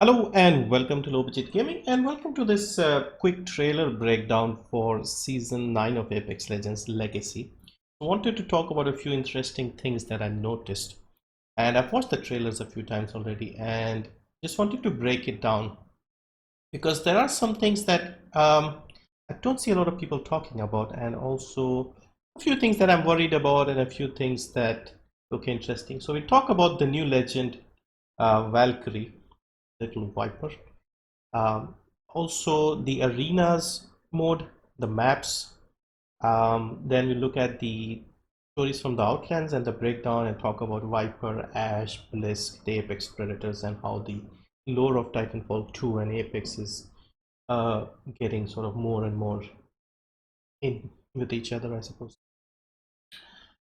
Hello and welcome to Low Budget Gaming, and welcome to this quick trailer breakdown for Season 9 of Apex Legends Legacy. I wanted to talk about a few interesting things that I noticed, and I've watched the trailers a few times already and just wanted to break it down because there are some things that I don't see a lot of people talking about, and also a few things that I'm worried about and a few things that look interesting. So we talk about the new legend Valkyrie, little Viper. Also the arenas mode, the maps. Then we look at the stories from the Outlands and the breakdown and talk about Viper, Ashe, Blisk, the Apex Predators, and how the lore of Titanfall 2 and Apex is getting sort of more and more in with each other, I suppose.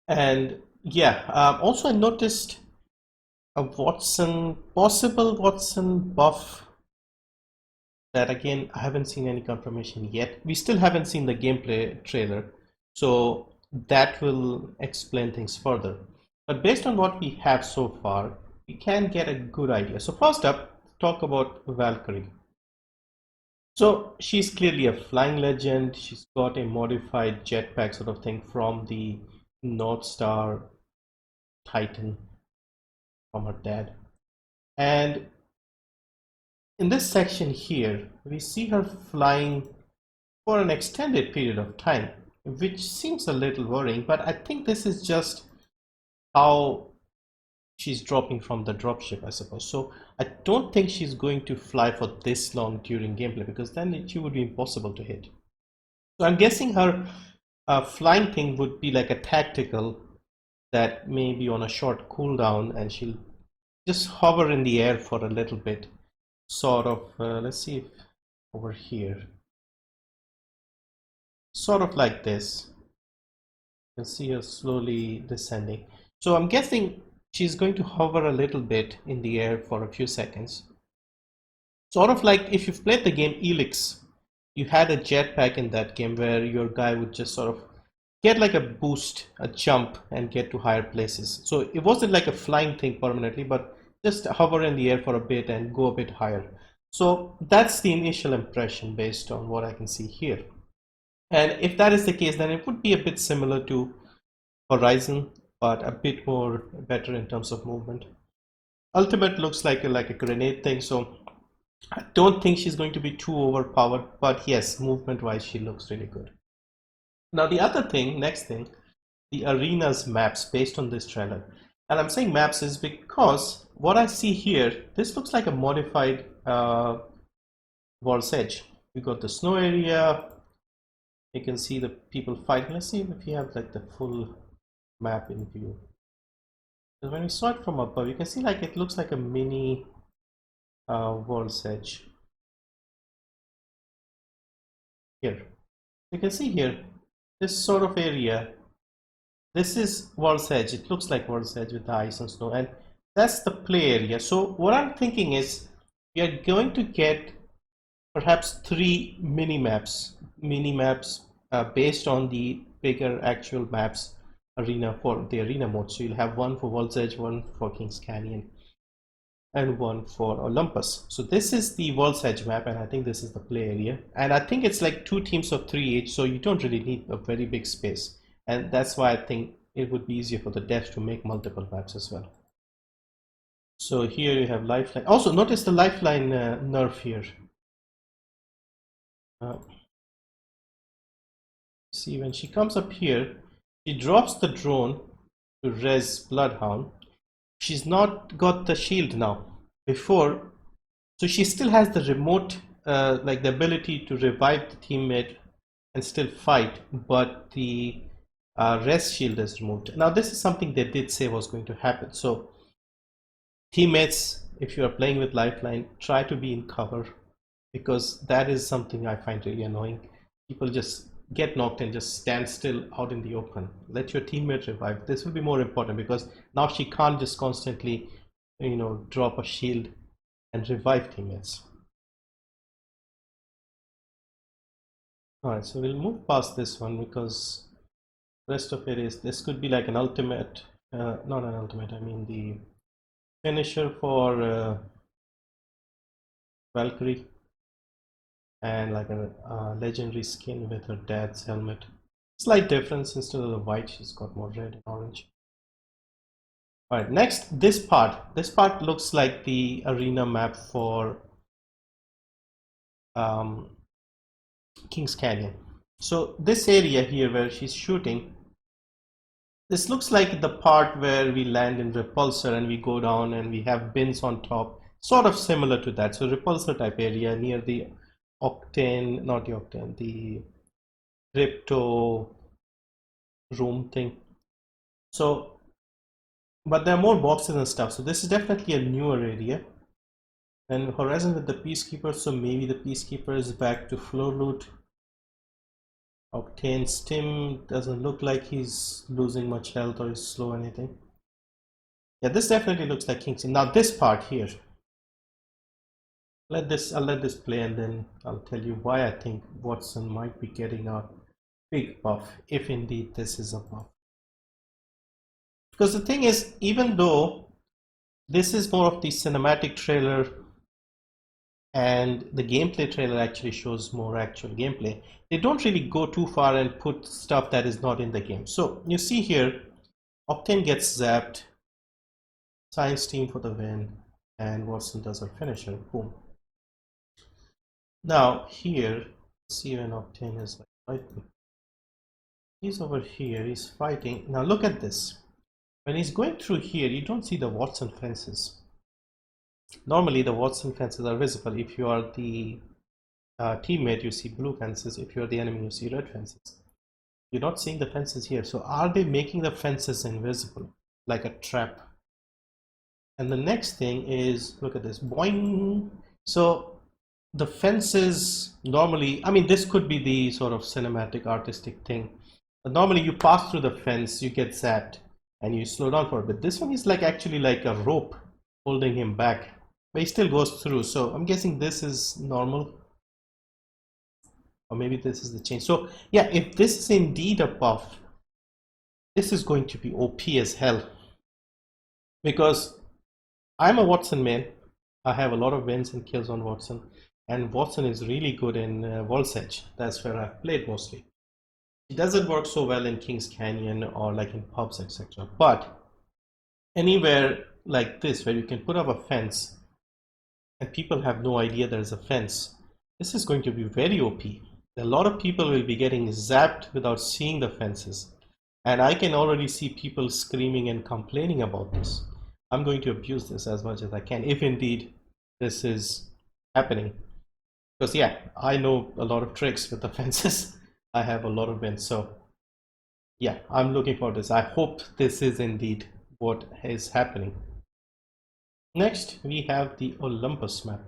And yeah, also I noticed a possible Wattson buff that again I haven't seen any confirmation yet. We still haven't seen the gameplay trailer, so that will explain things further. But based on what we have so far, we can get a good idea. So first up, talk about Valkyrie. So she's clearly a flying legend. She's got a modified jetpack sort of thing from the Northstar Titan from her dad. And in this section here, we see her flying for an extended period of time, which seems a little worrying, but I think this is just how she's dropping from the dropship, I suppose. So I don't think she's going to fly for this long during gameplay, because then she would be impossible to hit. So I'm guessing her flying thing would be like a tactical that may be on a short cooldown, and she'll just hover in the air for a little bit, sort of. Let's see if over here, sort of like this. You can see her slowly descending. So I'm guessing she's going to hover a little bit in the air for a few seconds. Sort of like if you've played the game Elix, you had a jetpack in that game where your guy would just sort of get like a boost, a jump, and get to higher places. So it wasn't like a flying thing permanently, but just hover in the air for a bit and go a bit higher. So that's the initial impression based on what I can see here. And if that is the case, then it would be a bit similar to Horizon, but a bit more better in terms of movement. Ultimate looks like a grenade thing, so I don't think she's going to be too overpowered, but yes, movement wise she looks really good. Now the other thing, next thing, the arenas maps based on this trailer. And I'm saying maps is because what I see here, this looks like a modified World's Edge. We got the snow area, you can see the people fighting. Let's see if you have like the full map in view. So when we saw it from above, you can see like it looks like a mini World's Edge. Here, you can see here, this sort of area. This is World's Edge. It looks like World's Edge with the ice and snow, and that's the play area. So what I'm thinking is we are going to get perhaps 3 mini maps based on the bigger actual maps arena for the arena mode. So you'll have one for World's Edge, one for King's Canyon, and one for Olympus. So this is the World's Edge map, and I think this is the play area. And I think it's like 2 teams of 3 each, so you don't really need a very big space. And that's why I think it would be easier for the devs to make multiple maps as well. So here you have Lifeline. Also notice the Lifeline nerf here. See, when she comes up here, she drops the drone to res Bloodhound. She's not got the shield now. Before, so she still has the remote, like the ability to revive the teammate and still fight, but the res shield is removed. Now this is something they did say was going to happen. So teammates, if you are playing with Lifeline, try to be in cover, because that is something I find really annoying. People just get knocked and just stand still out in the open. Let your teammate revive. This will be more important, because now she can't just constantly, drop a shield and revive teammates. Alright, so we'll move past this one, because the rest of it is, this could be like an ultimate, not an ultimate, I mean the finisher for Valkyrie, and like a legendary skin with her dad's helmet. Slight difference, instead of the white she's got more red and orange. All right, next, this part looks like the arena map for King's Canyon. So this area here where she's shooting, this looks like the part where we land in repulsor and we go down and we have bins on top, sort of similar to that. So repulsor type area near the octane, not the octane, the crypto room thing. So, but there are more boxes and stuff. So this is definitely a newer area. And Horizon with the Peacekeeper, so maybe the Peacekeeper is back to floor loot. Octane Stim doesn't look like he's losing much health or is slow or anything. Yeah, this definitely looks like King's. Now this part here, I'll let this play and then I'll tell you why I think Wattson might be getting a big buff, if indeed this is a buff. Because the thing is, even though this is more of the cinematic trailer and the gameplay trailer actually shows more actual gameplay, they don't really go too far and put stuff that is not in the game. So you see here, Octane gets zapped, Science Team for the win, and Wattson does her finisher. Boom. Now here, see when Octane is like fighting. He's over here, he's fighting. Now look at this. When he's going through here, you don't see the Wattson fences. Normally the Wattson fences are visible. If you are the teammate, you see blue fences. If you're the enemy, you see red fences. You're not seeing the fences here. So are they making the fences invisible, like a trap? And the next thing is, look at this, boing. So the fences normally, I mean, this could be the sort of cinematic artistic thing. But normally you pass through the fence, you get zapped, and you slow down for a bit. This one is like actually like a rope holding him back, but he still goes through. So I'm guessing this is normal, or maybe this is the change. So yeah, if this is indeed a buff, this is going to be OP as hell, because I'm a Wattson main. I have a lot of wins and kills on Wattson, and Wattson is really good in World's Edge. That's where I've played mostly. It doesn't work so well in King's Canyon or like in pubs, etc. But anywhere like this where you can put up a fence and people have no idea there's a fence, this is going to be very OP. A lot of people will be getting zapped without seeing the fences, and I can already see people screaming and complaining about this. I'm going to abuse this as much as I can, if indeed this is happening, because yeah, I know a lot of tricks with the fences. I have a lot of wins, so yeah, I'm looking for this. I hope this is indeed what is happening. Next, we have the Olympus map.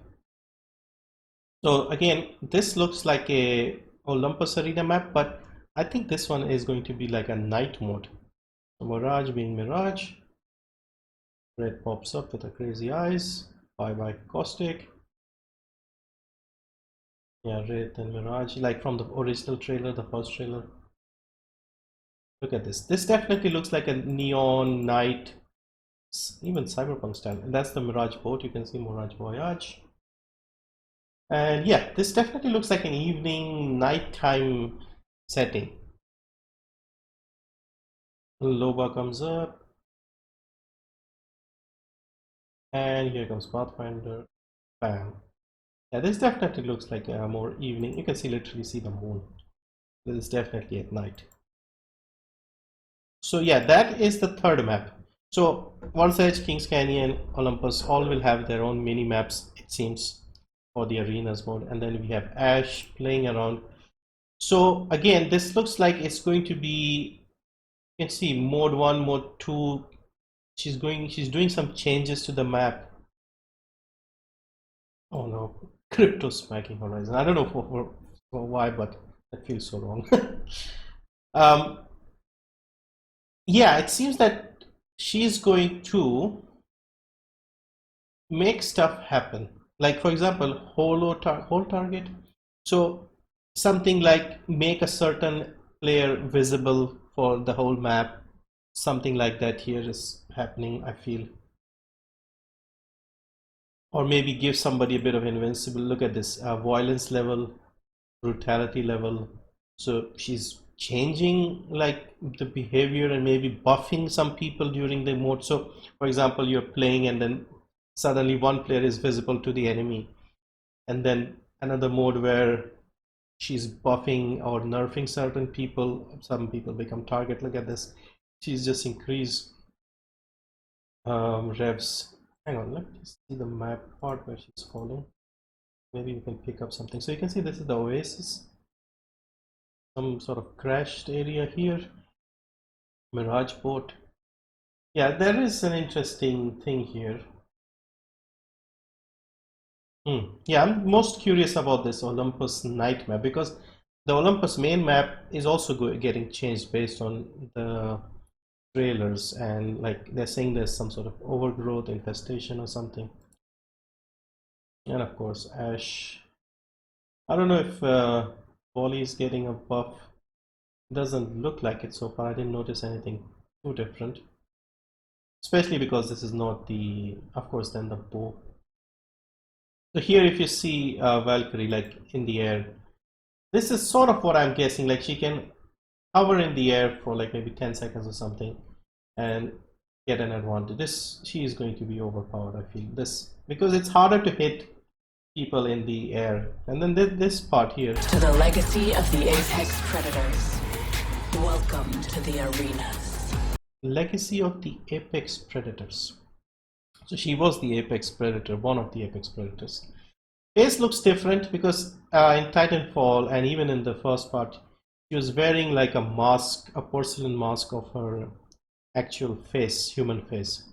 So again, this looks like a Olympus arena map, but I think this one is going to be like a night mode. So Mirage being Mirage, red pops up with the crazy eyes, bye caustic. Yeah, red and Mirage, like from the original trailer, the first trailer. Look at this. This definitely looks like a neon night, even cyberpunk style. And that's the Mirage boat. You can see Mirage Voyage. And yeah, this definitely looks like an evening, nighttime setting. Loba comes up. And here comes Pathfinder. Bam. Yeah, this definitely looks like a more evening. You can literally see the moon. This is definitely at night. So yeah, that is the third map. So World's Edge, King's Canyon, Olympus all will have their own mini maps, it seems, for the arenas mode. And then we have Ash playing around. So again, this looks like it's going to be, you can see mode 1, mode 2. She's doing some changes to the map. Oh no, crypto smacking Horizon. I don't know for why, but that feels so wrong. Yeah, it seems that she's going to make stuff happen. Like for example, whole target. So something like make a certain player visible for the whole map. Something like that here is happening, I feel. or maybe give somebody a bit of invincible. Look at this violence level, brutality level. So she's changing like the behavior and maybe buffing some people during the mode. So for example, you're playing and then suddenly one player is visible to the enemy, and then another mode where she's buffing or nerfing certain people. Some people become target. Look at this. She's just increased revs. Hang on, let me see the map part where she's falling. Maybe we can pick up something. So you can see this is the oasis. Some sort of crashed area here. Mirage boat. Yeah, there is an interesting thing here. Yeah, I'm most curious about this Olympus night map because the Olympus main map is also getting changed based on the trailers, and like they're saying there's some sort of overgrowth infestation or something. And of course Ash. I don't know if Wally is getting a buff. Doesn't look like it so far. I didn't notice anything too different, especially because this is not the, of course, then the bow. So here if you see Valkyrie like in the air, this is sort of what I'm guessing, like she can hover in the air for like maybe 10 seconds or something and get an advantage. She is going to be overpowered, I feel, this, because it's harder to hit people in the air. And then this part here. To the legacy of the apex predators. Welcome to the arenas. Legacy of the apex predators. So she was the apex predator, one of the apex predators. Face looks different because in Titanfall and even in the first part, she was wearing like a mask, a porcelain mask of her actual face, human face.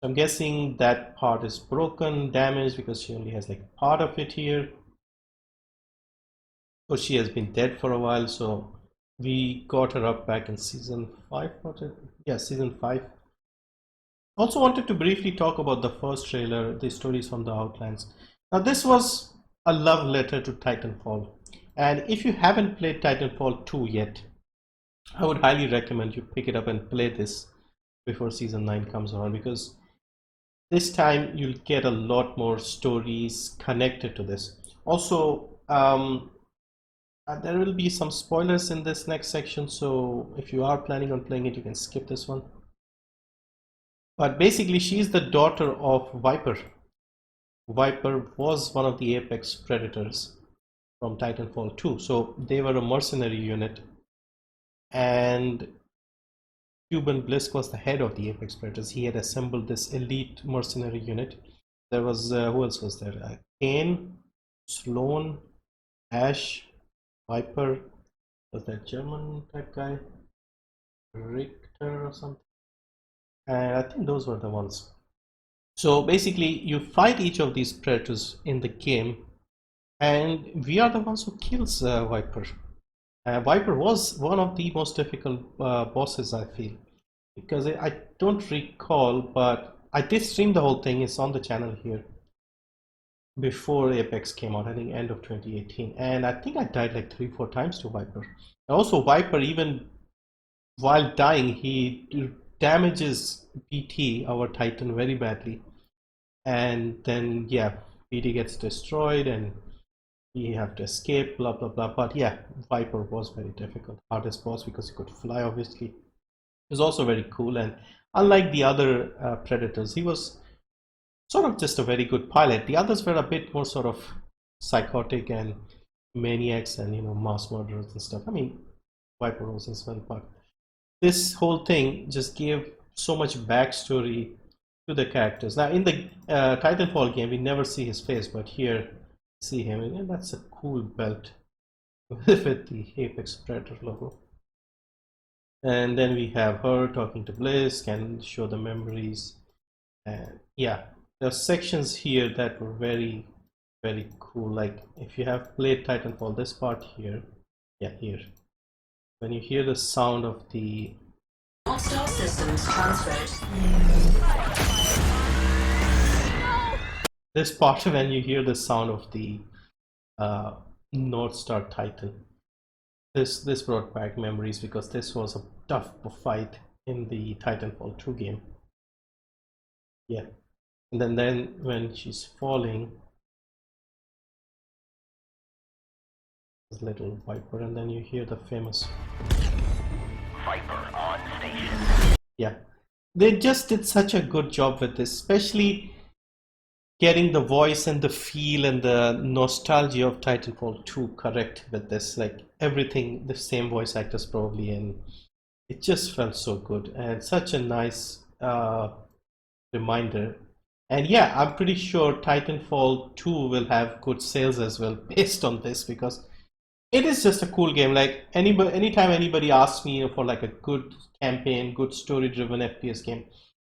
So I'm guessing that part is broken, damaged, because she only has like part of it here. Or she has been dead for a while, so we got her up back in season 5. Yeah, season 5. Also wanted to briefly talk about the first trailer, the stories from the Outlands. Now this was a love letter to Titanfall, and if you haven't played Titanfall 2 yet, I would highly recommend you pick it up and play this before season 9 comes around, because this time you'll get a lot more stories connected to this. Also, there will be some spoilers in this next section, so if you are planning on playing it, you can skip this one. But basically, she's the daughter of Viper. Viper was one of the apex predators from Titanfall 2. So they were a mercenary unit, and 𝐁𝐮𝐝 was the head of the apex predators. He had assembled this elite mercenary unit. There was who else was there? 𝐁𝐮𝐿, Sloan, Ash, Viper. Was that German type guy? Richter or something? And I think those were the ones. So basically, you fight each of these predators in the game, and we are the ones who kills Viper. Viper was one of the most difficult bosses, I feel, because I don't recall, but I did stream the whole thing. It's on the channel here before Apex came out, I think end of 2018, and I think I died like 3-4 times to Viper. And also Viper, even while dying, he damages BT, our Titan, very badly, and then yeah, BT gets destroyed and we have to escape, blah blah blah. But yeah, Viper was very difficult, hardest boss, because he could fly, obviously. He was also very cool, and unlike the other predators, he was sort of just a very good pilot. The others were a bit more sort of psychotic and maniacs and, you know, mass murderers and stuff. I mean, Viper was as well, but this whole thing just gave so much backstory to the characters. Now in the Titanfall game, we never see his face, but here see him, and that's a cool belt with the Apex Predator logo. And then we have her talking to Blisk and show the memories. And yeah, there are sections here that were very, very cool. Like if you have played Titanfall, this part here, yeah, here, when you hear the sound of the Northstar systems transferred. this part, when you hear the sound of the Northstar Titan, this brought back memories, because this was a tough fight in the Titanfall 2 game. Yeah, And then when she's falling, this little Viper, and then you hear the famous Viper on station. yeah. They just did such a good job with this, especially getting the voice and the feel and the nostalgia of Titanfall 2 correct with this. Like everything, the same voice actors probably, and it just felt so good and such a nice reminder. And yeah, I'm pretty sure Titanfall 2 will have good sales as well based on this, because it is just a cool game. Like anytime anybody asks me for like a good campaign, good story-driven FPS game,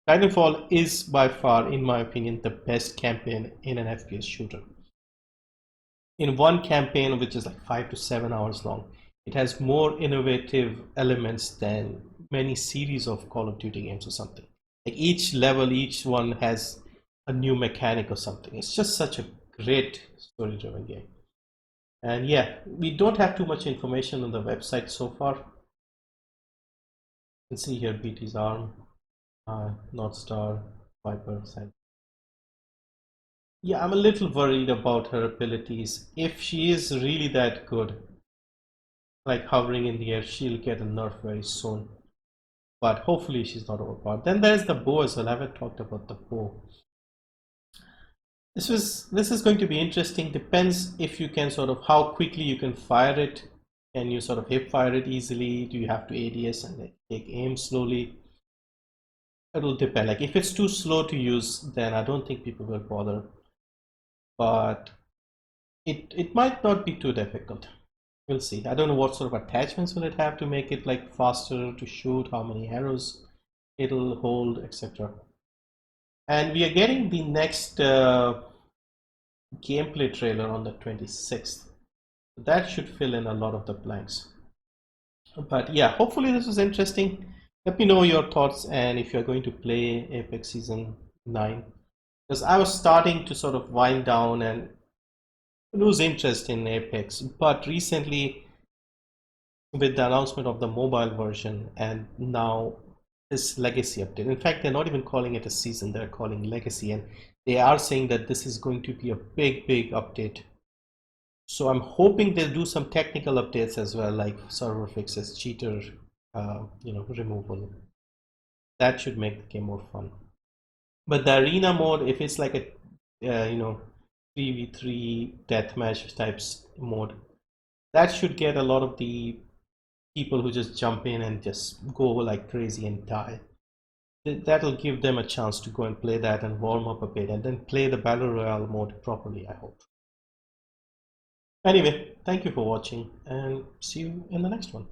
Titanfall is by far, in my opinion, the best campaign in an FPS shooter. In one campaign, which is like 5 to 7 hours long, it has more innovative elements than many series of Call of Duty games or something. Like each level, each one has a new mechanic or something. It's just such a great story-driven game. And yeah, we don't have too much information on the website so far. You can see here BT's arm, Northstar, Viper. Yeah, I'm a little worried about her abilities. If she is really that good, like hovering in the air, she'll get a nerf very soon. But hopefully she's not overpowered. Then there's the bow as well. I haven't talked about the bow. This is going to be interesting. Depends if you can sort of how quickly you can fire it. Can you sort of hip fire it easily? Do you have to ADS and take aim slowly? It'll depend. Like if it's too slow to use, then I don't think people will bother. But it might not be too difficult. We'll see. I don't know what sort of attachments will it have to make it like faster to shoot, how many arrows it'll hold, etc. And we are getting the next gameplay trailer on the 26th. That should fill in a lot of the blanks. But yeah, hopefully this was interesting. Let me know your thoughts and if you're going to play Apex Season 9. Because I was starting to sort of wind down and lose interest in Apex, but recently with the announcement of the mobile version and now this legacy update, in fact they're not even calling it a season, they're calling legacy, and they are saying that this is going to be a big update. So I'm hoping they'll do some technical updates as well, like server fixes, cheater removal. That should make the game more fun. But the arena mode, if it's like a 3v3 deathmatch types mode, that should get a lot of the people who just jump in and just go like crazy and die. That'll give them a chance to go and play that and warm up a bit and then play the battle royale mode properly, I hope. Anyway, thank you for watching and see you in the next one.